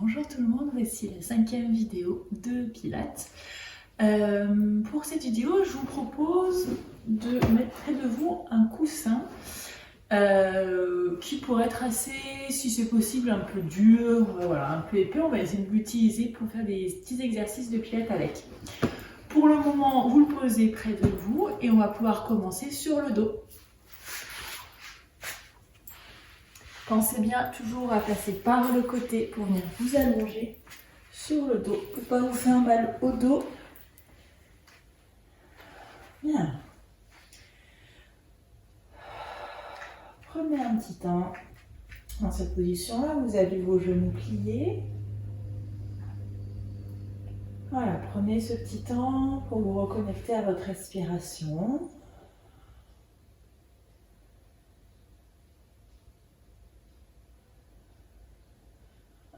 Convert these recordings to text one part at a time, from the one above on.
Bonjour tout le monde, voici la 5e vidéo de Pilates. Pour cette vidéo, je vous propose de mettre près de vous un coussin qui pourrait être assez, si c'est possible, un peu dur, voilà, un peu épais. On va essayer de l'utiliser pour faire des petits exercices de Pilates avec. Pour le moment, vous le posez près de vous et on va pouvoir commencer sur le dos. Pensez bien toujours à passer par le côté pour venir vous allonger sur le dos pour ne pas vous faire mal au dos. Bien. Prenez un petit temps dans cette position-là. Vous avez vos genoux pliés. Voilà, prenez ce petit temps pour vous reconnecter à votre respiration.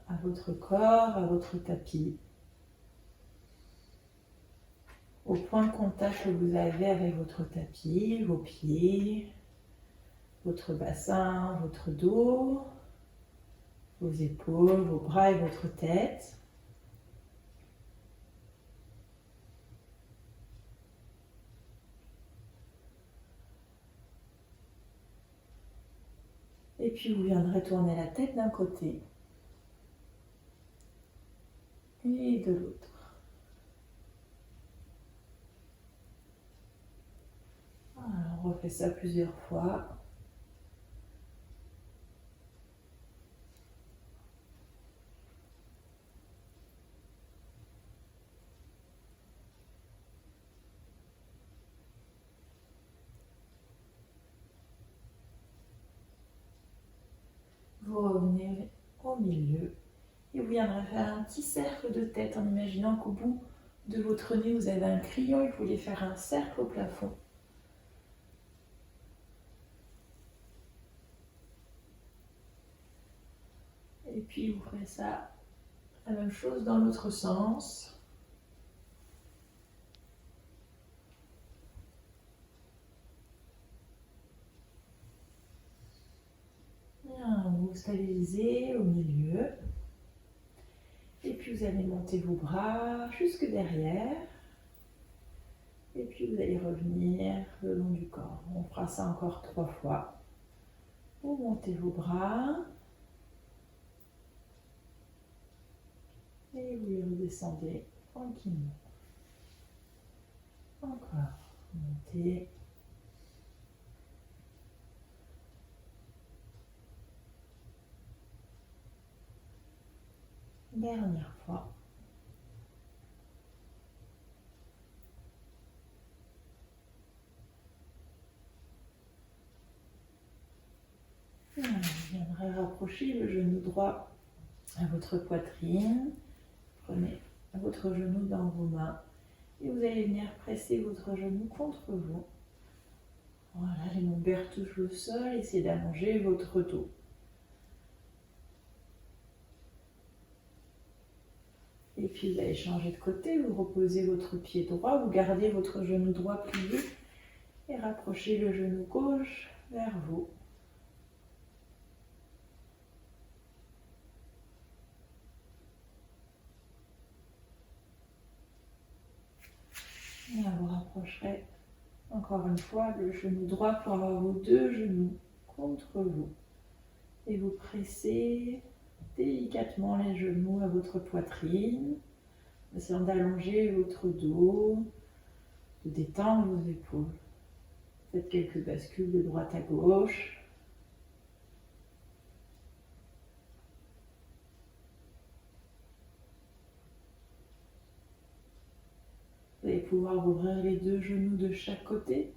À votre corps, à votre tapis. Au point de contact que vous avez avec votre tapis, vos pieds, votre bassin, votre dos, vos épaules, vos bras et votre tête. Et puis vous viendrez tourner la tête d'un côté et de l'autre. Alors, on refait ça plusieurs fois. Vous revenez au milieu et vous viendrez faire un petit cercle de tête en imaginant qu'au bout de votre nez vous avez un crayon et vous voulez faire un cercle au plafond. Et puis vous ferez ça, la même chose dans l'autre sens. Bien, vous stabilisez au milieu. Et puis vous allez monter vos bras jusque derrière. Et puis vous allez revenir le long du corps. On fera ça encore 3 fois. Vous montez vos bras. Et vous les redescendez tranquillement. Encore. Montez. Dernière fois. Vous viendrez rapprocher le genou droit à votre poitrine. Prenez votre genou dans vos mains et vous allez venir presser votre genou contre vous. Voilà, les lombaires touchent le sol, essayez d'allonger votre dos. Et puis vous allez changer de côté, vous reposez votre pied droit, vous gardez votre genou droit plié et rapprochez le genou gauche vers vous. Et vous rapprocherez encore une fois le genou droit pour avoir vos deux genoux contre vous. Et vous pressez délicatement les genoux à votre poitrine, essayant d'allonger votre dos, de détendre vos épaules. Faites quelques bascules de droite à gauche. Vous allez pouvoir ouvrir les deux genoux de chaque côté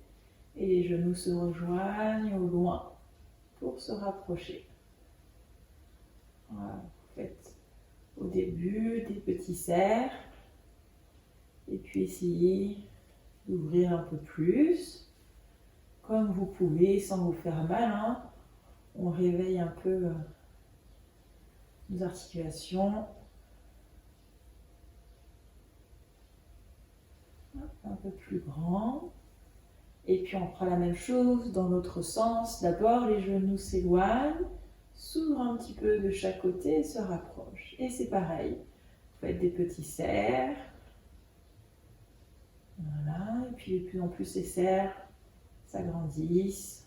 et les genoux se rejoignent au loin pour se rapprocher. Voilà, vous faites au début des petits cercles et puis essayez d'ouvrir un peu plus comme vous pouvez sans vous faire mal, hein. On réveille un peu nos articulations. Un peu plus grand. Et puis on fera la même chose dans l'autre sens. D'abord les genoux s'éloignent, s'ouvrent un petit peu de chaque côté et se rapprochent. Et c'est pareil. Vous faites des petits cercles. Voilà. Et puis de plus en plus, ces cercles s'agrandissent.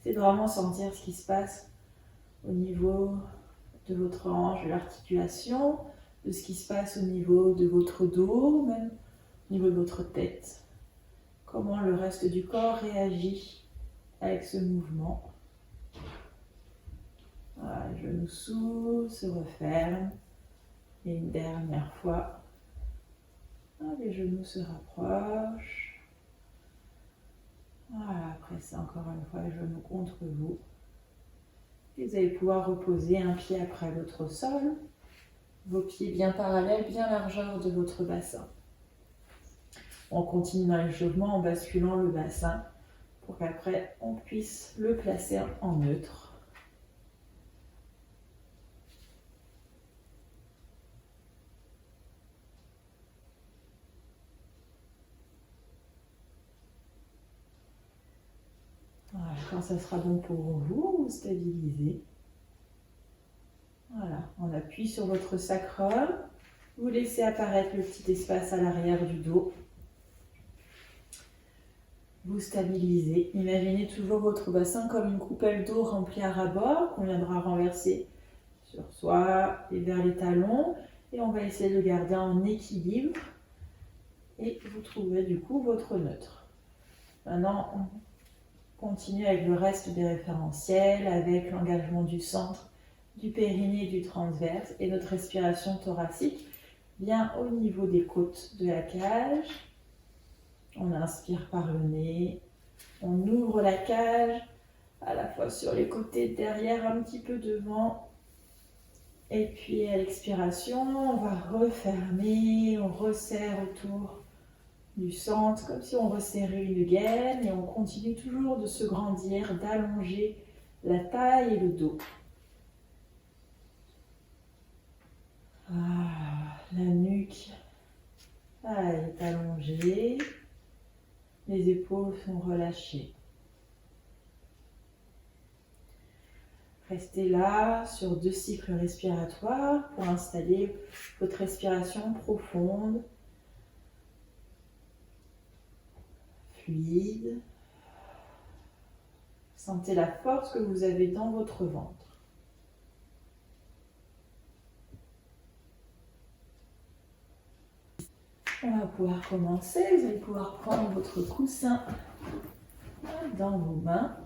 C'est de vraiment sentir ce qui se passe au niveau de votre hanche, de l'articulation, de ce qui se passe au niveau de votre dos, même au niveau de votre tête. Comment le reste du corps réagit avec ce mouvement. Voilà, les genoux s'ouvrent, se referment. Et une dernière fois, les genoux se rapprochent. Voilà, pressez encore une fois les genoux contre vous. Et vous allez pouvoir reposer un pied après l'autre au sol. Vos pieds bien parallèles, bien largeur de votre bassin. On continue dans l'échauffement en basculant le bassin pour qu'après on puisse le placer en neutre. Voilà, quand ça sera bon pour vous, vous stabilisez. Voilà, on appuie sur votre sacrum. Vous laissez apparaître le petit espace à l'arrière du dos. Vous stabilisez. Imaginez toujours votre bassin comme une coupelle d'eau remplie à ras-bord qu'on viendra renverser sur soi et vers les talons. Et on va essayer de garder en équilibre. Et vous trouverez du coup votre neutre. Maintenant, on continue avec le reste des référentiels, avec l'engagement du centre, du périnée et du transverse et notre respiration thoracique bien au niveau des côtes de la cage. On inspire par le nez, on ouvre la cage à la fois sur les côtés, derrière, un petit peu devant. Et puis à l'expiration, on va refermer, on resserre autour du centre, comme si on resserrait une gaine, et on continue toujours de se grandir, d'allonger la taille et le dos. La nuque est allongée, les épaules sont relâchées. Restez là sur 2 cycles respiratoires pour installer votre respiration profonde, fluide. Sentez la force que vous avez dans votre ventre. On va pouvoir commencer. Vous allez pouvoir prendre votre coussin dans vos mains.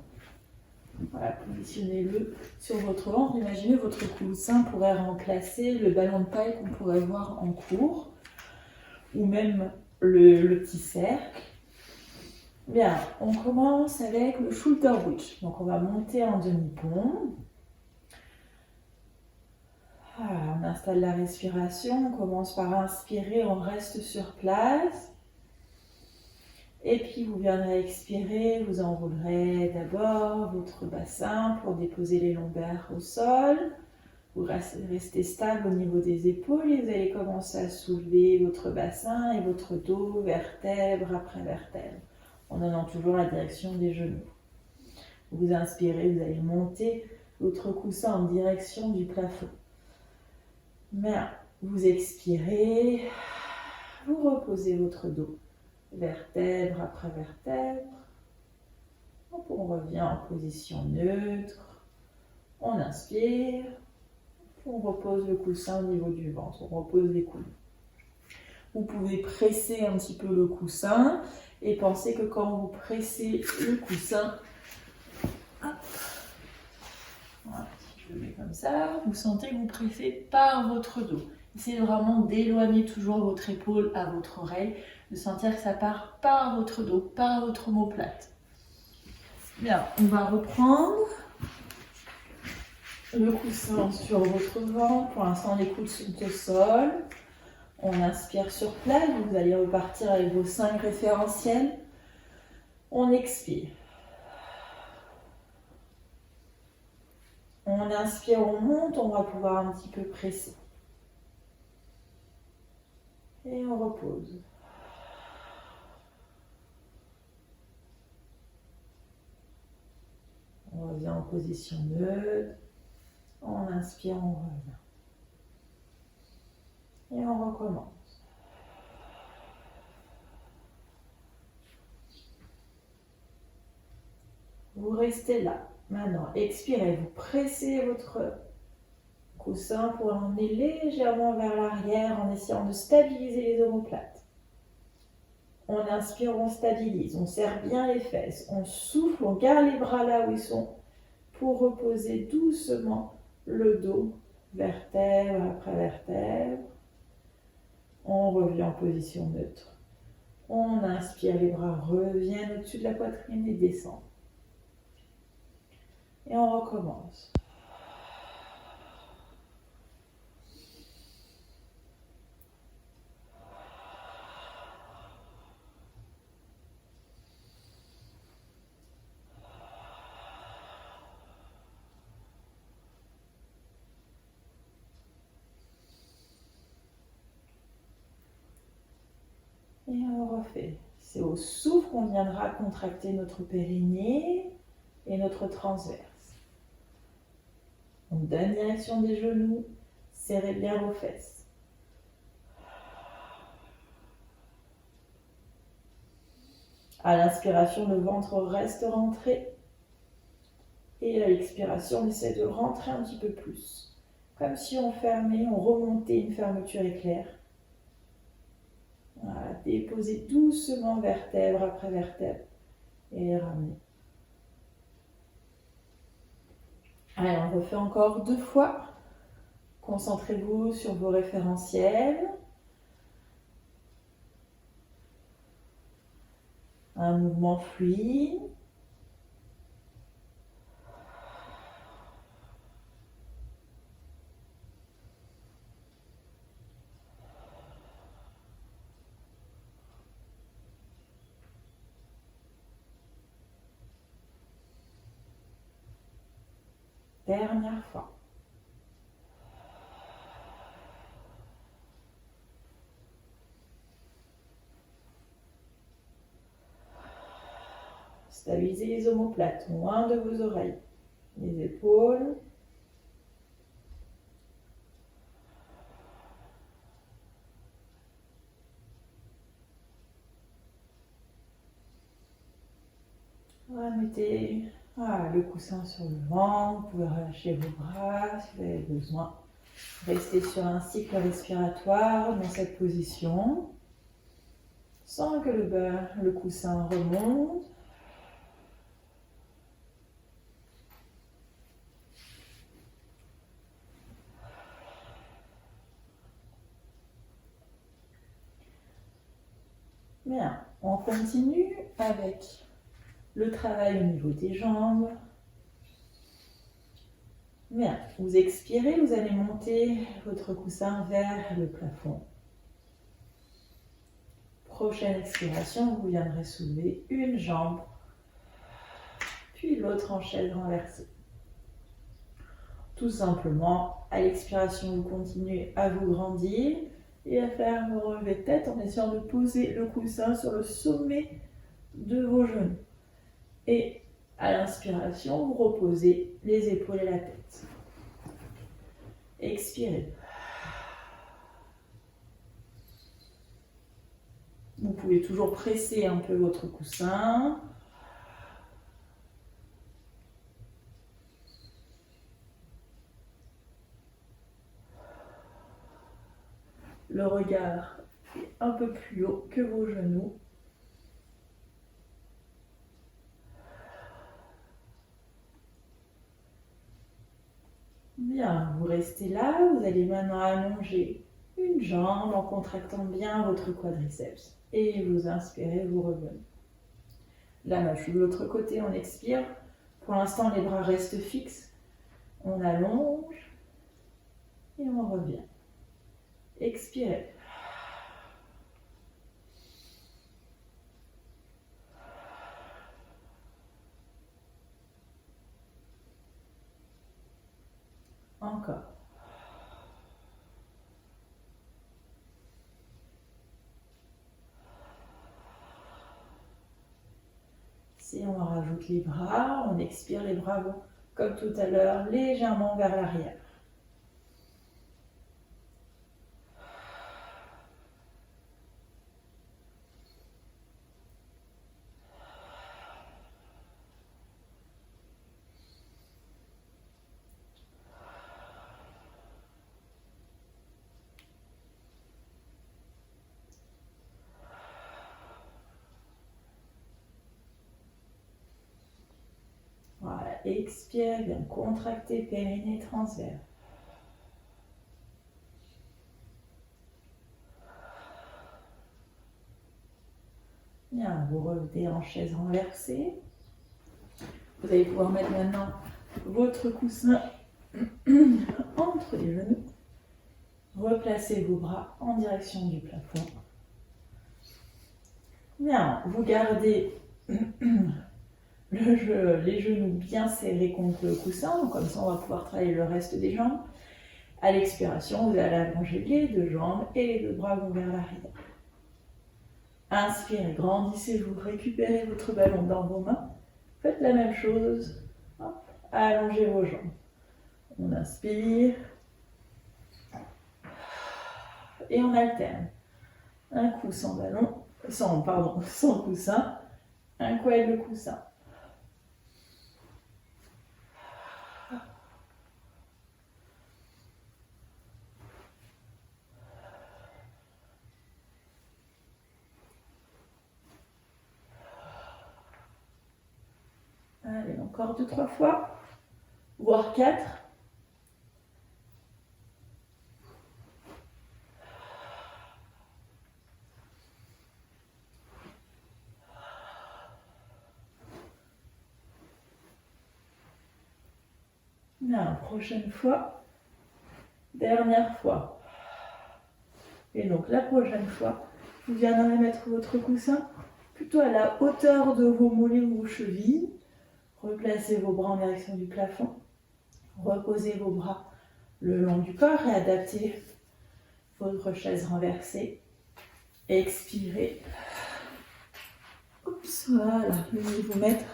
Voilà, positionnez-le sur votre ventre. Imaginez votre coussin pourrait remplacer le ballon de paille qu'on pourrait voir en cours, ou même le petit cercle. Bien, on commence avec le shoulder bridge. Donc on va monter en demi-pont. Voilà, on installe la respiration. On commence par inspirer, on reste sur place. Et puis vous viendrez expirer, vous enroulerez d'abord votre bassin pour déposer les lombaires au sol. Vous restez stable au niveau des épaules et vous allez commencer à soulever votre bassin et votre dos, vertèbre après vertèbre, en donnant toujours la direction des genoux. Vous inspirez, vous allez monter votre coussin en direction du plafond. Mais vous expirez, vous reposez votre dos, vertèbre après vertèbre. Donc on revient en position neutre. On inspire. On repose le coussin au niveau du ventre. On repose les coudes. Vous pouvez presser un petit peu le coussin et pensez que quand vous pressez le coussin, hop, voilà, si je le mets comme ça, vous sentez que vous pressez par votre dos. Essayez vraiment d'éloigner toujours votre épaule à votre oreille, de sentir que ça part par votre dos, par votre omoplate. Bien, on va reprendre le coussin sur votre ventre. Pour l'instant, les coudes sont au sol. On inspire sur place. Vous allez repartir avec vos 5 référentiels. On expire. On inspire, on monte. On va pouvoir un petit peu presser. Et on repose. On revient en position neutre. On inspire, on revient. Et on recommence. Vous restez là. Maintenant, expirez. Vous pressez votre coussin pour l'emmener légèrement vers l'arrière en essayant de stabiliser les omoplates. On inspire, on stabilise. On serre bien les fesses. On souffle, on garde les bras là où ils sont pour reposer doucement le dos, vertèbre après vertèbre. On revient en position neutre. On inspire, les bras reviennent au-dessus de la poitrine et descendent. Et on recommence. Et on refait. C'est au souffle qu'on viendra contracter notre périnée et notre transverse. On donne direction des genoux, serrez bien vos fesses. À l'inspiration, le ventre reste rentré. Et à l'expiration, on essaie de rentrer un petit peu plus. Comme si on fermait, on remontait une fermeture éclair. Voilà, déposez doucement vertèbre après vertèbre et ramenez. Allez, on refait encore 2 fois. Concentrez-vous sur vos référentiels. Un mouvement fluide. Dernière fois. Stabilisez les omoplates, loin de vos oreilles. Les épaules. Voilà, mettez le coussin sur le ventre. Vous pouvez relâcher vos bras si vous avez besoin. Restez sur un cycle respiratoire dans cette position, sans que le coussin remonte. Bien, on continue avec le travail au niveau des jambes. Bien, vous expirez, vous allez monter votre coussin vers le plafond. Prochaine expiration, vous viendrez soulever une jambe, puis l'autre en chaise renversée. Tout simplement, à l'expiration, vous continuez à vous grandir et à faire vos relevés de tête en essayant de poser le coussin sur le sommet de vos genoux. Et à l'inspiration, vous reposez les épaules et la tête. Expirez. Vous pouvez toujours presser un peu votre coussin. Le regard est un peu plus haut que vos genoux. Bien, vous restez là. Vous allez maintenant allonger une jambe en contractant bien votre quadriceps. Et vous inspirez, vous revenez. La même chose de l'autre côté, on expire. Pour l'instant, les bras restent fixes. On allonge et on revient. Expirez. Encore. Si on rajoute les bras, on expire, les bras vont comme tout à l'heure, légèrement vers l'arrière. Voilà, expire, bien contracter périnée transverse. Bien, vous revenez en chaise renversée. Vous allez pouvoir mettre maintenant votre coussin entre les genoux. Replacez vos bras en direction du plafond. Bien, vous gardez les genoux bien serrés contre le coussin, donc comme ça on va pouvoir travailler le reste des jambes. À l'expiration, vous allez allonger les deux jambes et les deux bras vont vers l'arrière. Inspirez, grandissez-vous, récupérez votre ballon dans vos mains. Faites la même chose, hop, allongez vos jambes. On inspire et on alterne. Un coup sans ballon, sans coussin, un coup avec le coussin. Allez, encore 2-3 fois, voire 4. La prochaine fois, dernière fois. Et donc la prochaine fois, vous viendrez mettre votre coussin plutôt à la hauteur de vos mollets ou vos chevilles. Replacez vos bras en direction du plafond. Reposez vos bras le long du corps et adaptez votre chaise renversée. Expirez. Oups, voilà, je vais vous mettre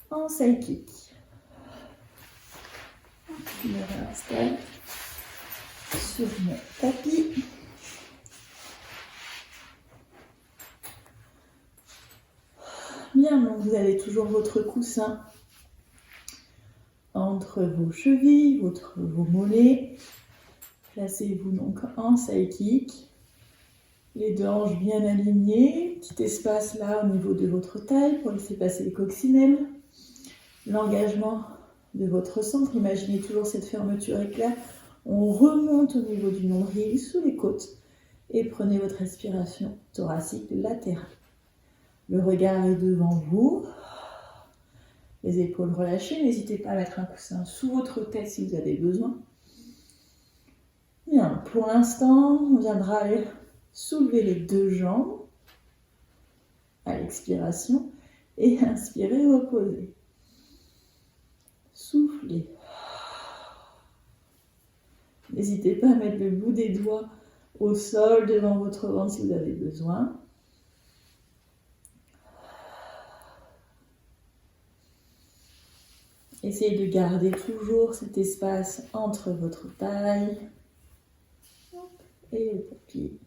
en side kick. Je me réinstalle sur mon tapis. Bien, donc vous avez toujours votre coussin entre vos chevilles, vos mollets. Placez-vous donc en side kick. Les deux hanches bien alignées. Petit espace là au niveau de votre taille pour laisser passer les coccinelles. L'engagement de votre centre. Imaginez toujours cette fermeture éclair. On remonte au niveau du nombril, sous les côtes. Et prenez votre respiration thoracique latérale. Le regard est devant vous. Les épaules relâchées. N'hésitez pas à mettre un coussin sous votre tête si vous avez besoin. Bien, pour l'instant, on viendra aller soulever les deux jambes à l'expiration et inspirez, reposez. Soufflez. N'hésitez pas à mettre le bout des doigts au sol devant votre ventre si vous avez besoin. Essayez de garder toujours cet espace entre votre taille et le tapis.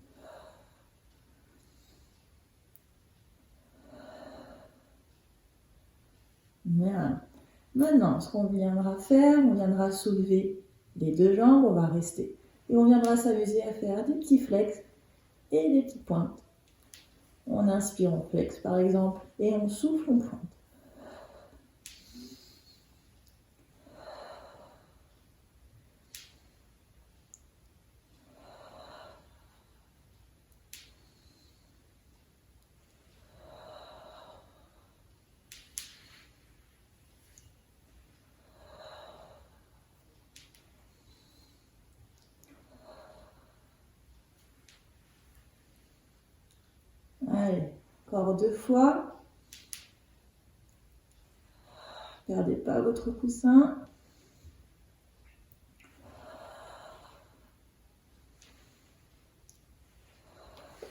Bien. Maintenant, ce qu'on viendra faire, on viendra soulever les deux jambes, on va rester. Et on viendra s'amuser à faire des petits flex et des petites pointes. On inspire, on flex par exemple, et on souffle, on pointe. Allez, encore 2 fois. Ne perdez pas votre coussin.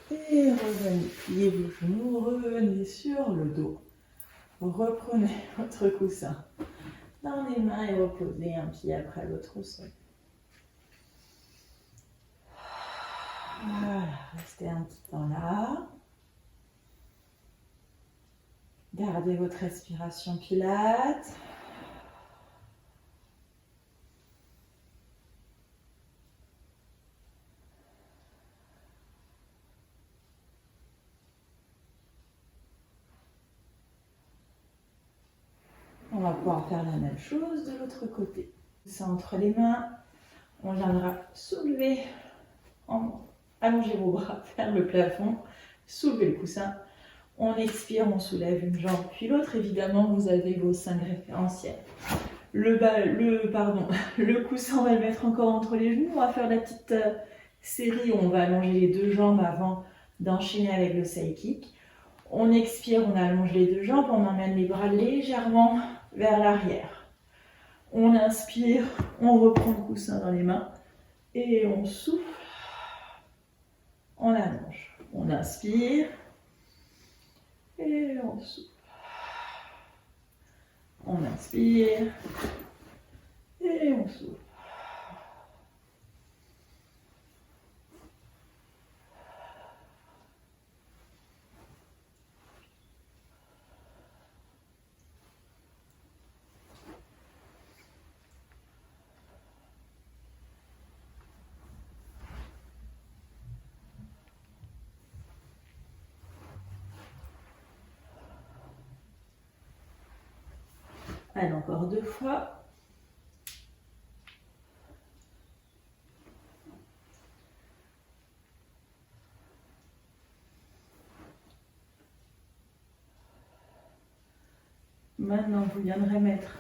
Et revenez, pliez vos genoux, revenez sur le dos. Vous reprenez votre coussin dans les mains et reposez un pied après l'autre au sol. Voilà, restez un petit temps là. Gardez votre respiration Pilates. On va pouvoir faire la même chose de l'autre côté. Ça entre les mains, on viendra soulever, allonger vos bras vers le plafond, soulever le coussin. On expire, on soulève une jambe puis l'autre. Évidemment, vous avez vos 5 référentiels. Le coussin, on va le mettre encore entre les genoux. On va faire la petite série où on va allonger les 2 jambes avant d'enchaîner avec le side kick. On expire, on allonge les 2 jambes, on emmène les bras légèrement vers l'arrière. On inspire, on reprend le coussin dans les mains et on souffle, on allonge. On inspire et on souffle. On inspire et on souffle. Allez, encore 2 fois. Maintenant, vous viendrez mettre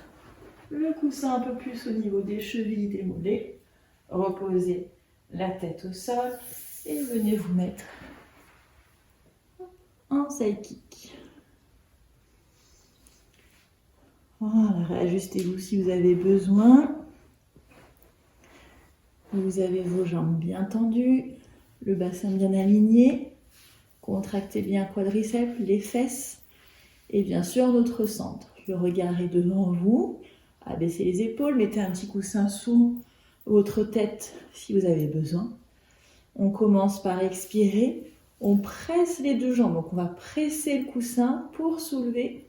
le coussin un peu plus au niveau des chevilles, des mollets. Reposez la tête au sol et venez vous mettre en side kick. Voilà, réajustez-vous si vous avez besoin. Vous avez vos jambes bien tendues, le bassin bien aligné. Contractez bien quadriceps, les fesses et bien sûr notre centre. Le regard est devant vous. Abaissez les épaules, mettez un petit coussin sous votre tête si vous avez besoin. On commence par expirer. On presse les 2 jambes. Donc on va presser le coussin pour soulever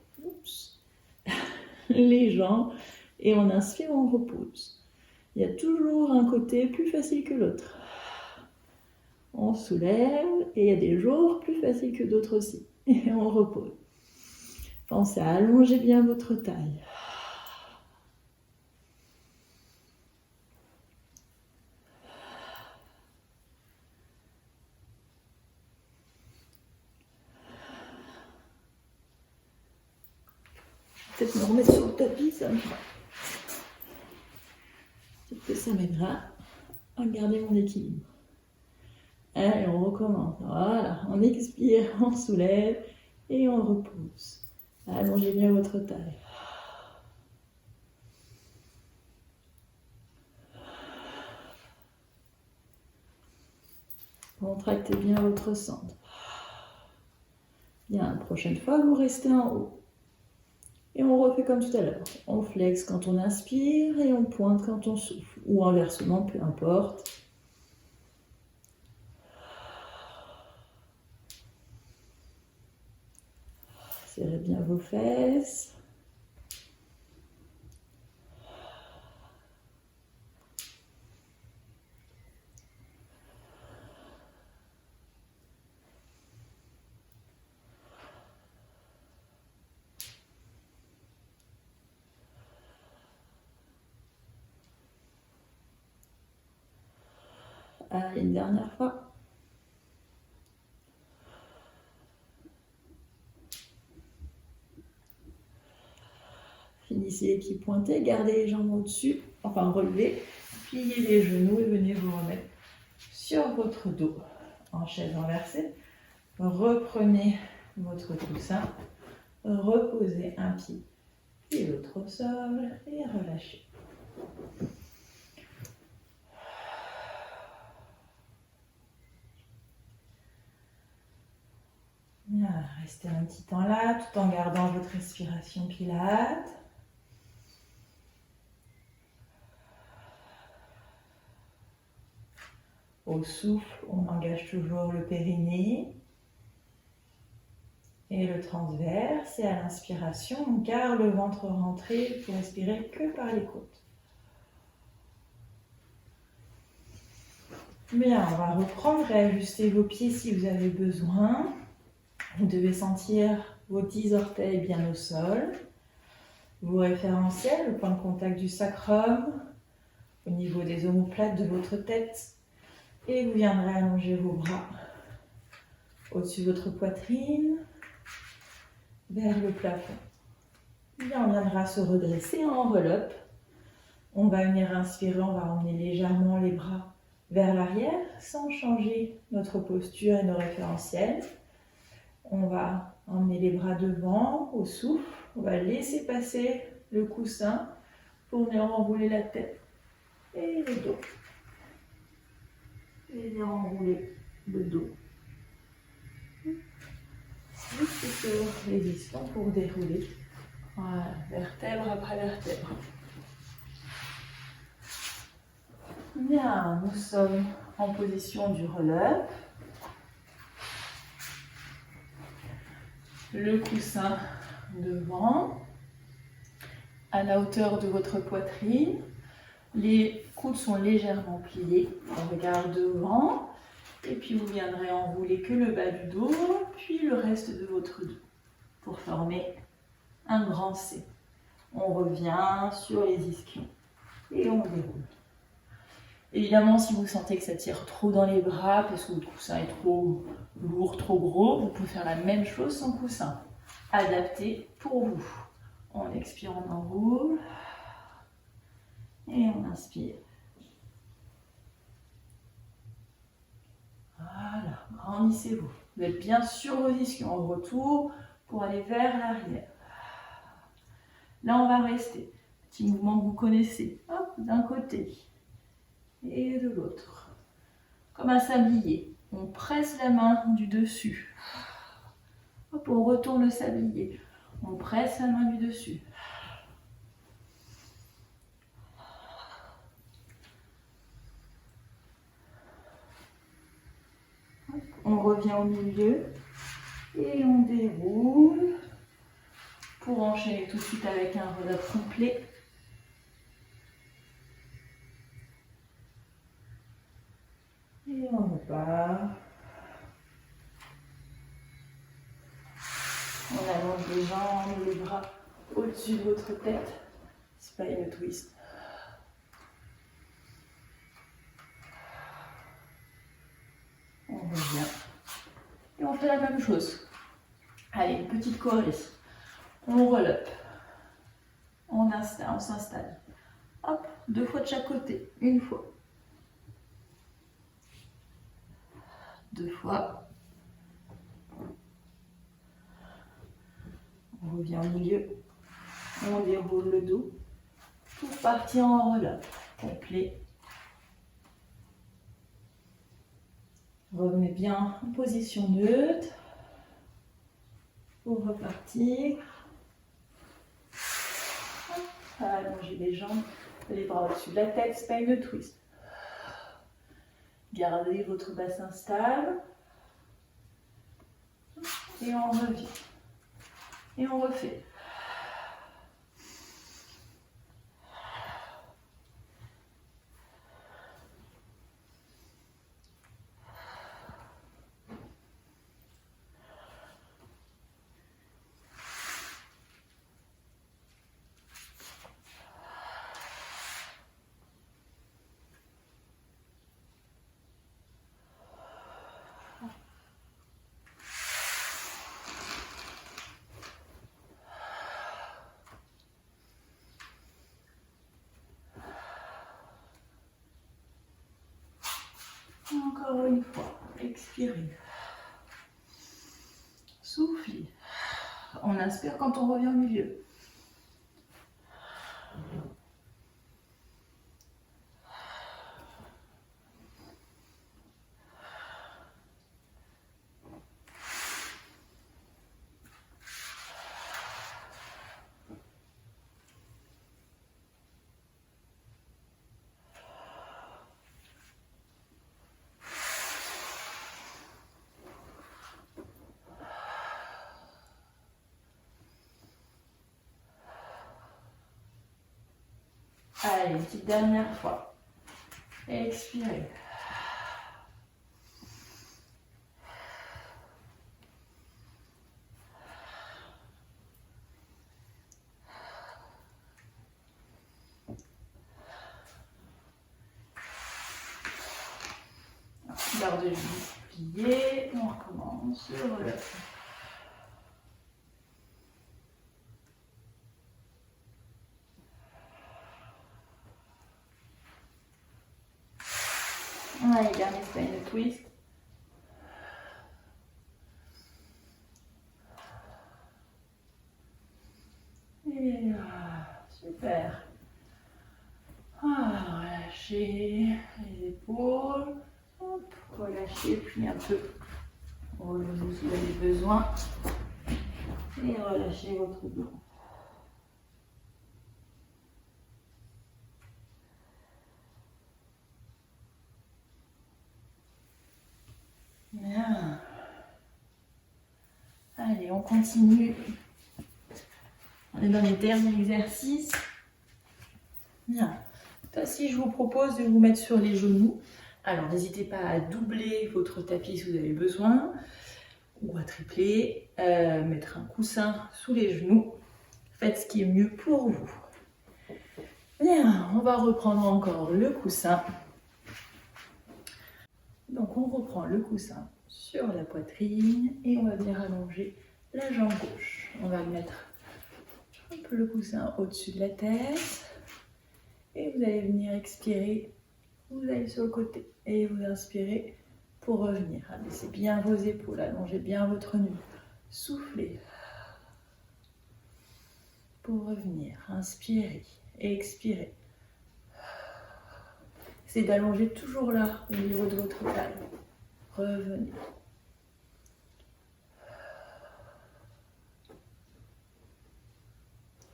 les jambes. Et on inspire, on repose. Il y a toujours un côté plus facile que l'autre. On soulève et il y a des jours plus faciles que d'autres aussi. Et on repose. Pensez à allonger bien votre taille. Peut-être me remettre sur le tapis, ça me fera. Peut-être que ça m'aidera à garder mon équilibre. Allez, on recommence. Voilà, on expire, on soulève et on repose. Allongez bien votre taille. Contractez bien votre centre. Bien, la prochaine fois, vous restez en haut. Et on refait comme tout à l'heure. On flex quand on inspire et on pointe quand on souffle. Ou inversement, peu importe. Serrez bien vos fesses. Allez, une dernière fois. Finissez les pieds pointés, gardez les jambes au-dessus, enfin relevez, pliez les genoux et venez vous remettre sur votre dos en chaise inversée. Reprenez votre coussin, reposez un pied et l'autre au sol et relâchez. Voilà, restez un petit temps là tout en gardant votre respiration Pilates. Au souffle, on engage toujours le périnée et le transverse. Et à l'inspiration, on garde le ventre rentré pour respirer que par les côtes. Bien, on va reprendre, réajuster vos pieds si vous avez besoin. Vous devez sentir vos 10 orteils bien au sol. Vos référentiels, le point de contact du sacrum, au niveau des omoplates de votre tête. Et vous viendrez allonger vos bras au-dessus de votre poitrine, vers le plafond. Bien, on viendra se redresser en enveloppe. On va venir inspirer, on va emmener légèrement les bras vers l'arrière sans changer notre posture et nos référentiels. On va emmener les bras devant, au souffle. On va laisser passer le coussin pour venir enrouler la tête et le dos. Et venir enrouler le dos. Juste sur résistant pour dérouler. Voilà, vertèbre après vertèbre. Bien, nous sommes en position du roll-up. Le coussin devant, à la hauteur de votre poitrine. Les coudes sont légèrement pliés. On regarde devant. Et puis vous viendrez enrouler que le bas du dos, puis le reste de votre dos, pour former un grand C. On revient sur les ischions et on déroule. Évidemment, si vous sentez que ça tire trop dans les bras, parce que votre coussin est trop lourd, trop gros, vous pouvez faire la même chose sans coussin. Adapté pour vous. On expire, on enroule. Et on inspire. Voilà, grandissez-vous. Vous êtes bien sur vos ischions au retour pour aller vers l'arrière. Là, on va rester. Petit mouvement que vous connaissez. Hop, d'un côté et de l'autre. Comme un sablier. On presse la main du dessus. Hop, on retourne le sablier. On presse la main du dessus. Hop, on revient au milieu et on déroule pour enchaîner tout de suite avec un roll-up complet. Et on repart. On allonge les jambes, les bras au-dessus de votre tête. Spine twist. On revient. Et on fait la même chose. Allez, une petite choré. On roll up. On s'installe. Hop, 2 fois de chaque côté. 1 fois. 2 fois. On revient au milieu. On déroule le dos. Pour partir en roll-up. Complet. Revenez bien en position neutre. Pour repartir. Allongez les jambes, les bras au-dessus de la tête, spine twist. Gardez votre bassin stable. Et on revient. Et on refait. Encore une fois, expirez. Soufflez. On inspire quand on revient au milieu. Allez, une petite dernière fois. Expirez. Garde le genou plié. On recommence. Relâche. Allez, dernier spine twist. Et super. Relâchez les épaules. Hop, relâchez, puis un peu. Relevez si vous avez besoin. Et relâchez votre dos. Bien. Allez, on continue. On est dans les derniers exercices. Bien. Si je vous propose de vous mettre sur les genoux, alors n'hésitez pas à doubler votre tapis si vous avez besoin, ou à tripler, mettre un coussin sous les genoux. Faites ce qui est mieux pour vous. Bien, on va reprendre encore le coussin. Donc on reprend le coussin sur la poitrine et on va venir allonger la jambe gauche. On va mettre un peu le coussin au-dessus de la tête. Et vous allez venir expirer, vous allez sur le côté et vous inspirez pour revenir. Abaissez bien vos épaules, allongez bien votre nuque. Soufflez pour revenir. Inspirez et expirez. Essayez d'allonger toujours là, au niveau de votre taille. Revenez.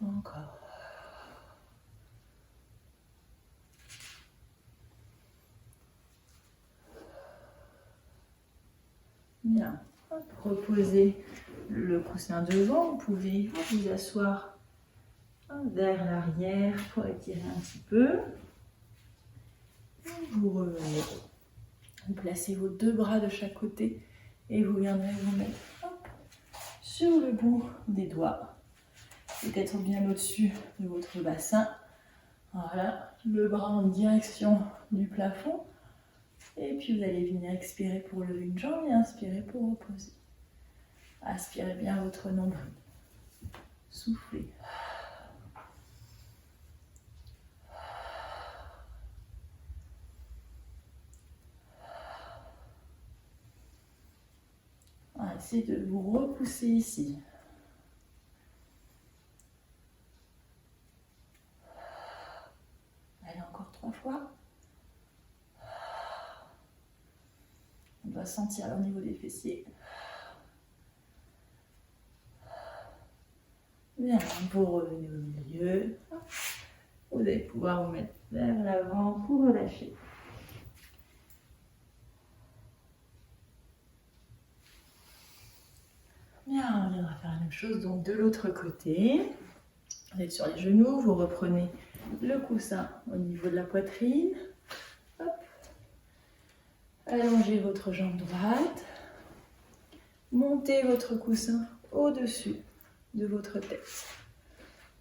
Encore. Bien. Hop, reposez le coussin devant. Vous pouvez vous asseoir vers l'arrière pour étirer un petit peu. Vous revenez. Vous placez vos deux bras de chaque côté et vous viendrez vous mettre sur le bout des doigts. Peut-être bien au-dessus de votre bassin. Voilà, le bras en direction du plafond. Et puis vous allez venir expirer pour lever une jambe et inspirer pour reposer. Aspirez bien votre nombril. Soufflez. Essayez de vous repousser ici. Allez, encore 3 fois. On doit sentir au niveau des fessiers. Bien, vous revenez au milieu. Vous allez pouvoir vous mettre vers l'avant pour relâcher. Bien, on viendra faire la même chose donc de l'autre côté. Vous êtes sur les genoux, vous reprenez le coussin au niveau de la poitrine. Hop. Allongez votre jambe droite. Montez votre coussin au-dessus de votre tête.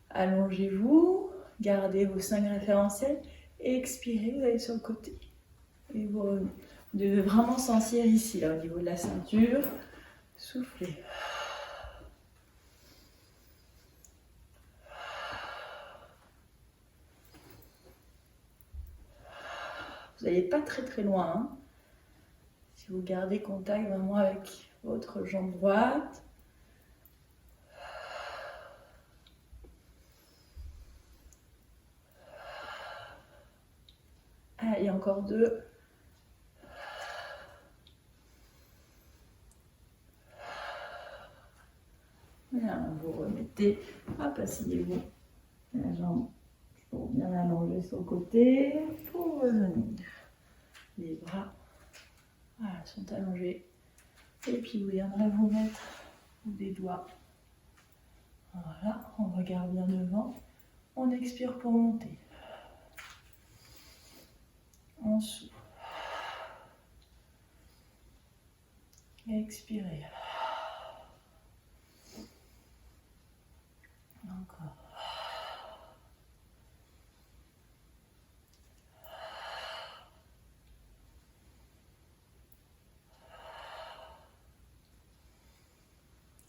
Allongez-vous, gardez vos 5 référentiels et expirez, vous allez sur le côté. Et vous revenez. Vous devez vraiment sentir ici, là, au niveau de la ceinture. Soufflez. Vous n'allez pas très loin. Hein. Si vous gardez contact vraiment avec votre jambe droite. Allez, encore 2. Voilà, vous remettez. Hop, asseyez-vous. La jambe pour bien allonger sur le côté. Pour revenir. Les bras sont allongés. Et puis vous viendrez vous mettre des doigts. Voilà, on regarde bien devant. On expire pour monter. en dessous. Expirez. Encore.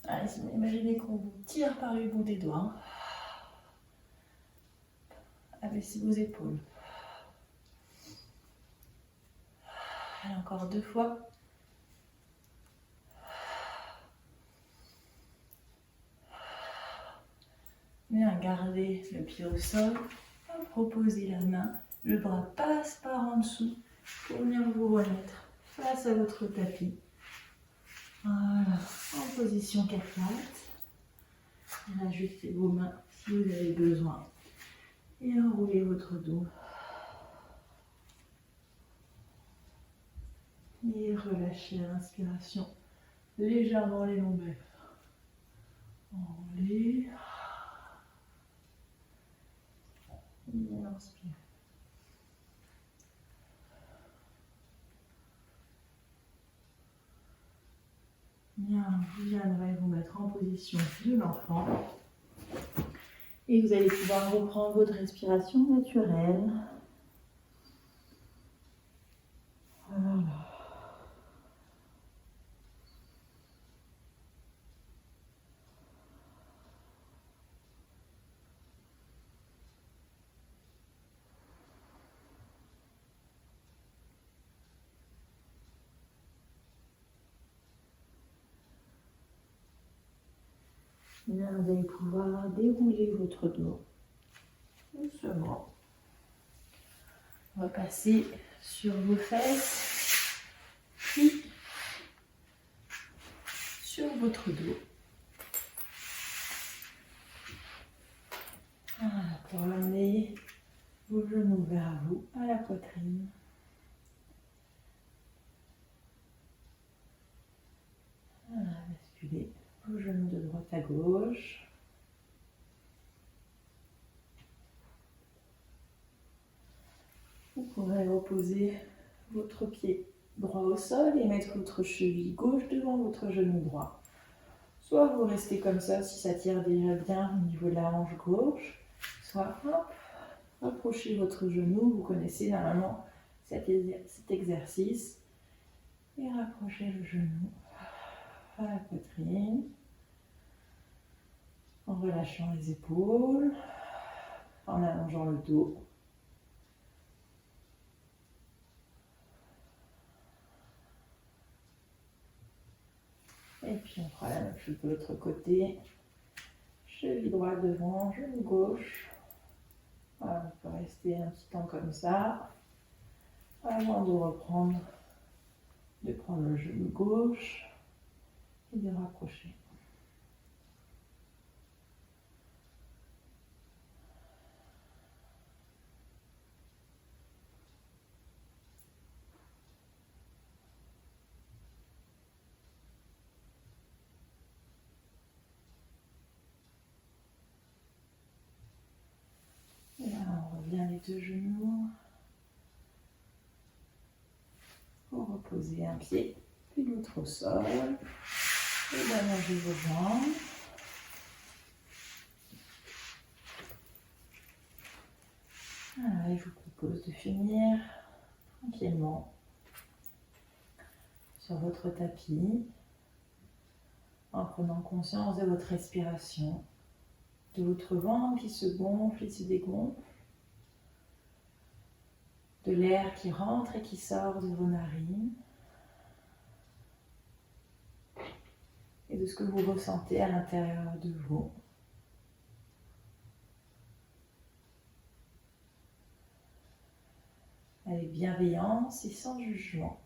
Allez, imaginez qu'on vous tire par le bout des doigts. Abaissez vos épaules. Allez, encore 2 fois. Bien, gardez le pied au sol. Reposez la main. Le bras passe par en dessous pour venir vous remettre face à votre tapis. Voilà, en position 4 pattes. Ajustez vos mains si vous avez besoin. Et enroulez votre dos. Et relâchez à l'inspiration légèrement les lombaires. Enroulez. Et inspirez. Bien, vous viendrez vous mettre en position de l'enfant. Et vous allez pouvoir reprendre votre respiration naturelle. Voilà. Bien, vous allez pouvoir dérouler votre dos doucement. Repasser sur vos fesses, puis sur votre dos. Voilà, pour amener vos genoux vers vous, à la poitrine. Voilà, basculez vos genoux de droite à gauche. Vous pourrez reposer votre pied droit au sol et mettre votre cheville gauche devant votre genou droit. Soit vous restez comme ça si ça tire déjà bien au niveau de la hanche gauche, soit hop, rapprochez votre genou, vous connaissez normalement cet exercice, et rapprochez le genou à la poitrine, en relâchant les épaules, en allongeant le dos. Et puis on fera la même chose de l'autre côté. Cheville droite devant, genou gauche. Voilà, on peut rester un petit temps comme ça. Avant de reprendre, de prendre le genou gauche et de rapprocher. Et là, on revient les deux genoux. Pour reposer un pied, puis l'autre au sol. Et d'allonger vos jambes. Alors, je vous propose de finir tranquillement sur votre tapis en prenant conscience de votre respiration, de votre ventre qui se gonfle et se dégonfle, de l'air qui rentre et qui sort de vos narines et de ce que vous ressentez à l'intérieur de vous. Avec bienveillance et sans jugement.